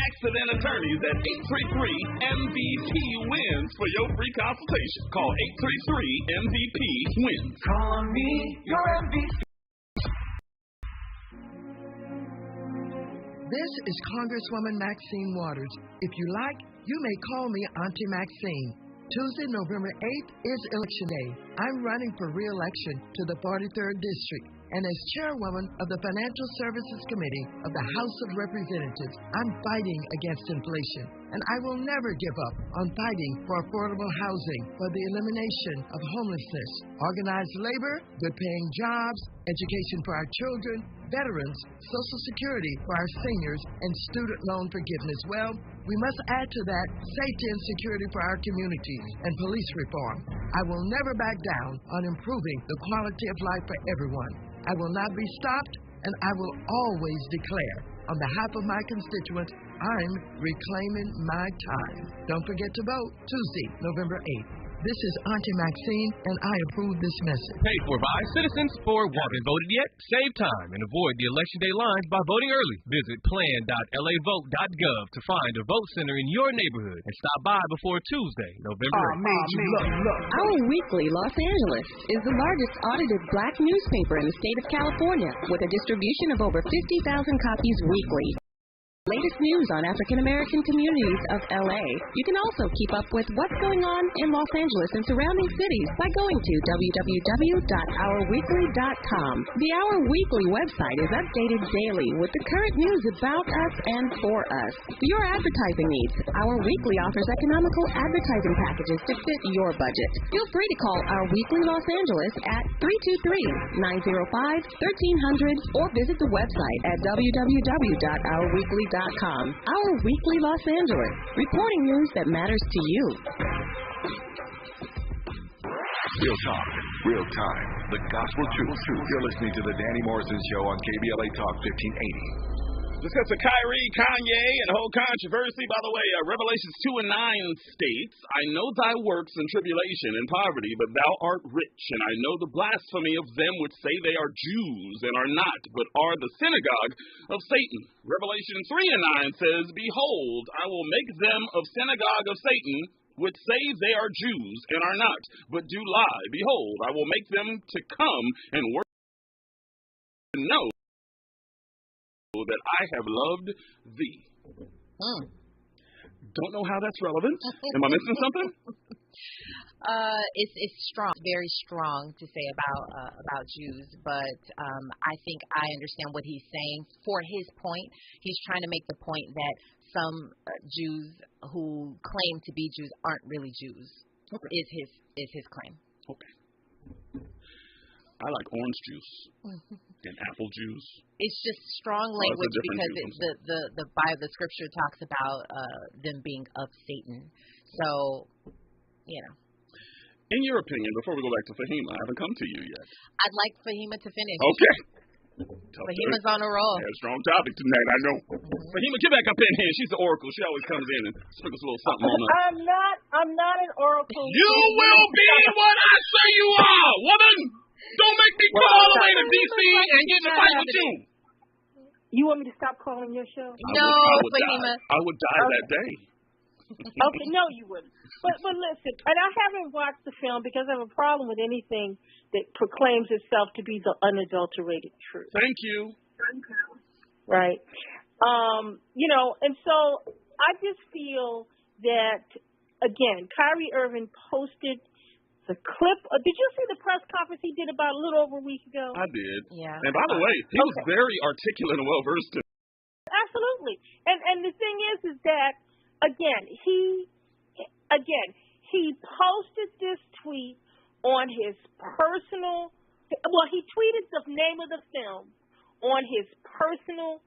Accident Attorneys at 833-MVP-WINS for your free consultation. Call 833-MVP-WINS. Call on me, your MVP. This is Congresswoman Maxine Waters. If you like, you may call me Auntie Maxine. Tuesday, November 8th is Election Day. I'm running for re-election to the 43rd District. And as chairwoman of the Financial Services Committee of the House of Representatives, I'm fighting against inflation. And I will never give up on fighting for affordable housing, for the elimination of homelessness, organized labor, good-paying jobs, education for our children, veterans, Social Security for our seniors, and student loan forgiveness. Well, we must add to that safety and security for our communities and police reform. I will never back down on improving the quality of life for everyone. I will not be stopped, and I will always declare, on behalf of my constituents, I'm reclaiming my time. Don't forget to vote Tuesday, November 8th. This is Auntie Maxine, and I approve this message. Paid for by citizens. For haven't voted yet? Save time and avoid the election day lines by voting early. Visit plan.lavote.gov to find a vote center in your neighborhood and stop by before Tuesday, November 8th. Our Weekly Los Angeles is the largest audited black newspaper in the state of California, with a distribution of over 50,000 copies weekly. Latest news on African American communities of LA. You can also keep up with what's going on in Los Angeles and surrounding cities by going to www.ourweekly.com. The Our Weekly website is updated daily with the current news about us and for us. For your advertising needs, Our Weekly offers economical advertising packages to fit your budget. Feel free to call Our Weekly Los Angeles at 323-905-1300 or visit the website at www.ourweekly.com. Our Weekly Los Angeles, reporting news that matters to you. Real talk, real time, the gospel truth. You're listening to the Danny Morrison Show on KBLA Talk 1580. Discuss the Kyrie, Kanye, and the whole controversy. By the way, Revelations 2:9 states, I know thy works and tribulation and poverty, but thou art rich. And I know the blasphemy of them which say they are Jews and are not, but are the synagogue of Satan. Revelation 3:9 says, behold, I will make them of synagogue of Satan, would say they are Jews and are not, but do lie. Behold, I will make them to come and worship and know that I have loved thee. Don't know how that's relevant. Am I missing something? It's strong, very strong to say about Jews, but I think I understand what he's saying. For his point, he's trying to make the point that some Jews who claim to be Jews aren't really Jews. Okay. Is his claim. Okay. I like orange juice and apple juice. It's just strong language because the Bible, the scripture talks about them being of Satan. So, you know. In your opinion, before we go back to Fahima, I haven't come to you yet. I'd like Fahima to finish. Okay. Fahima's on a roll. Yeah, strong topic tonight, I know. Fahima, get back up in here. She's the oracle. She always comes in and sprinkles a little something on us. I'm not an oracle. You will be what I say you are, woman. Don't make me go all the way to D.C. and get in a fight with you. You want me to stop calling your show? No, Fahima. I would die that day. Okay, no, you wouldn't. But listen, and I haven't watched the film because I have a problem with anything that proclaims itself to be the unadulterated truth. Thank you. Right. And so I just feel that, again, Kyrie Irving posted the clip. Did you see the press conference he did about a little over a week ago? I did. Yeah. And by the way, he was very articulate and well-versed. Absolutely. And the thing is that, Again, he posted this tweet on his personal. Well, he tweeted the name of the film on his personal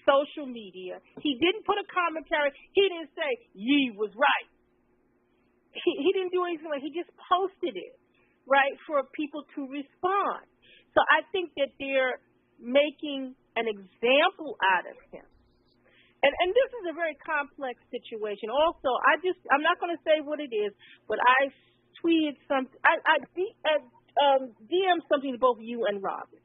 social media. He didn't put a commentary. He didn't say "Ye was right." He didn't do anything like. He just posted it, right, for people to respond. So I think that they're making an example out of him. And this is a very complex situation. Also, I'm not going to say what it is, but I tweeted something. I DM'd something to both you and Robin.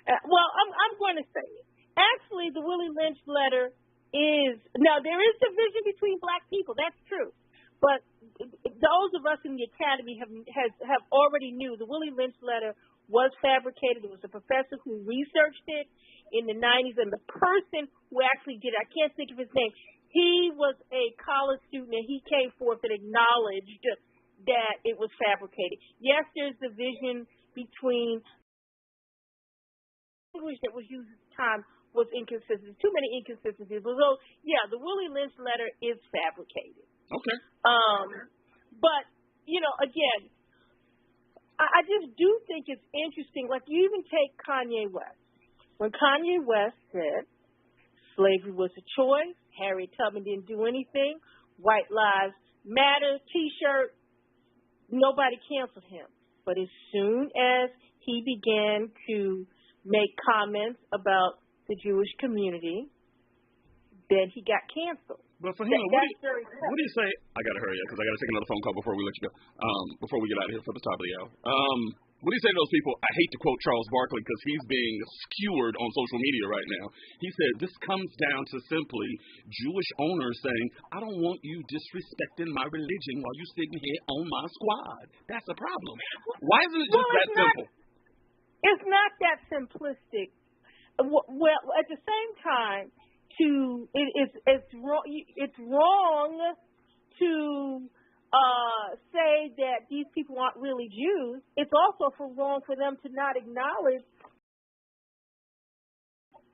I'm going to say it. Actually, the Willie Lynch letter is now there is division between black people. That's true, but those of us in the academy have already knew the Willie Lynch letter was fabricated. It was a professor who researched it in the 90s, and the person who actually did it, I can't think of his name, he was a college student, and he came forth and acknowledged that it was fabricated. Yes, there's division between language that was used at the time was inconsistent. Too many inconsistencies. Although, yeah, the Willie Lynch letter is fabricated. Okay. But, again, I just do think it's interesting. Like, you even take Kanye West. When Kanye West said slavery was a choice, Harriet Tubman didn't do anything, White Lives Matter T-shirt, nobody canceled him. But as soon as he began to make comments about the Jewish community, then he got canceled. But Fahima, what do you say? I got to hurry up because I got to take another phone call before we let you go, before we get out of here for the top of the hour. What do you say to those people? I hate to quote Charles Barkley because he's being skewered on social media right now. He said, this comes down to simply Jewish owners saying, I don't want you disrespecting my religion while you're sitting here on my squad. That's a problem. Why isn't it just that simple? It's not that simplistic. Well, at the same time, it's wrong to say that these people aren't really Jews. It's also wrong for them to not acknowledge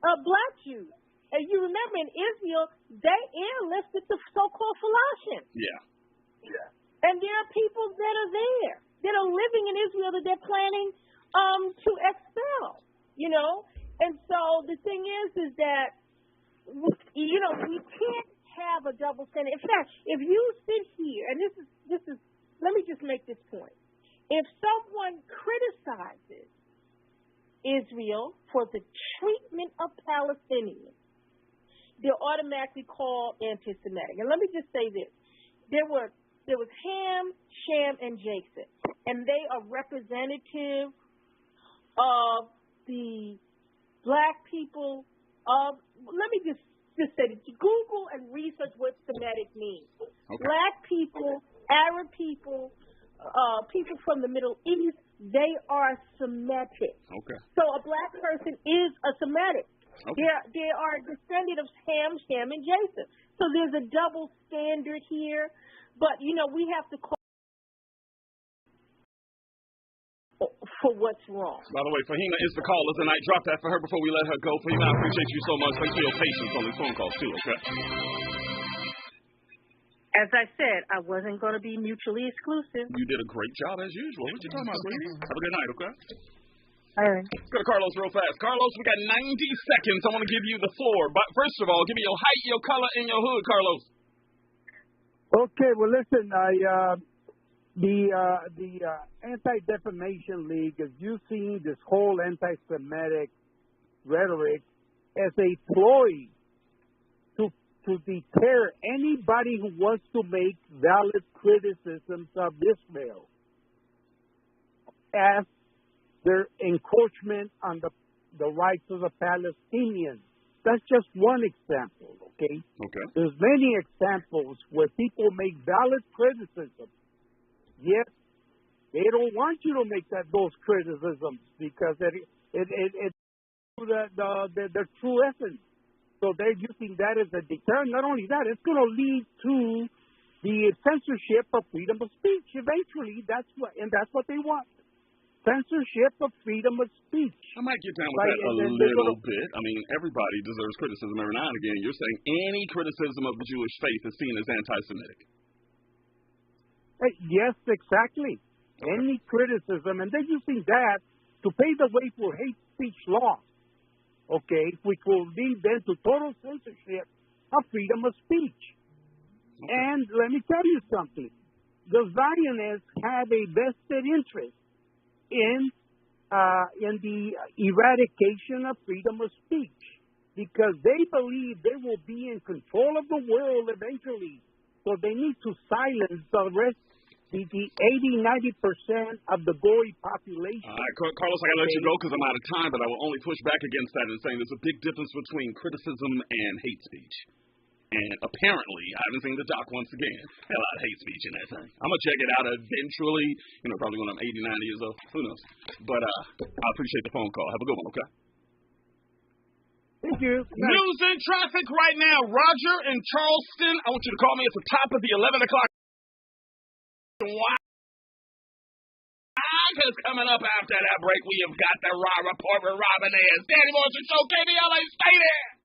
black Jews. And you remember in Israel, they enlisted the so-called Falashim. Yeah. And there are people that are there, that are living in Israel that they're planning to expel, And so the thing is that, we can't have a double standard. In fact, if you sit here, and this is, let me just make this point. If someone criticizes Israel for the treatment of Palestinians, they're automatically called anti-Semitic. And let me just say this. There was Ham, Shem, and Japheth, and they are representative of the black people of, let me just say this, Google and research what Semitic means. Okay. Black people Arab people, people from the Middle East, they are Semitic. Okay. So a black person is a Semitic. Okay. They are a descendant of Ham, Shem, and Japheth. So there's a double standard here. But, we have to call for what's wrong. By the way, Fahima is the caller tonight. Drop that for her before we let her go. Fahima, I appreciate you so much. Thanks for your patience on these phone calls, too, okay? As I said, I wasn't going to be mutually exclusive. You did a great job, as usual. What you talking about, baby? Have a good night, okay? All right. Let's go to Carlos real fast. Carlos, we got 90 seconds. I want to give you the floor. But first of all, give me your height, your color, and your hood, Carlos. Okay, well, listen, the Anti-Defamation League is using this whole anti-Semitic rhetoric as a ploy to deter anybody who wants to make valid criticisms of Israel as their encroachment on the rights of the Palestinians. That's just one example, okay? Okay. There's many examples where people make valid criticisms, yet they don't want you to make those criticisms because it's their true essence. So they're using that as a deterrent. Not only that, it's going to lead to the censorship of freedom of speech. Eventually, that's what they want. Censorship of freedom of speech. I might get down with that a little bit. I mean, everybody deserves criticism every now and again. You're saying any criticism of the Jewish faith is seen as anti-Semitic. Yes, exactly. Okay. Any criticism. And they're using that to pave the way for hate speech laws. Okay, which will lead then to total censorship of freedom of speech. Okay. And let me tell you something. The Zionists have a vested interest in the eradication of freedom of speech because they believe they will be in control of the world eventually. So they need to silence the rest, the 80-90% of the Goy population. All right, Carlos, I got to let you go because I'm out of time, but I will only push back against that and saying there's a big difference between criticism and hate speech. And apparently, I haven't seen the doc once again. Had a lot of hate speech in that thing. I'm going to check it out eventually, probably when I'm 80, 90 years old. Who knows? But I appreciate the phone call. Have a good one, okay? Thank you. News and traffic right now. Roger in Charleston, I want you to call me at the top of the 11 o'clock. Why? Because coming up after that break, we have got the Raw Report with Robin Ayers. Danny Morrison Show, KBLA, stay there.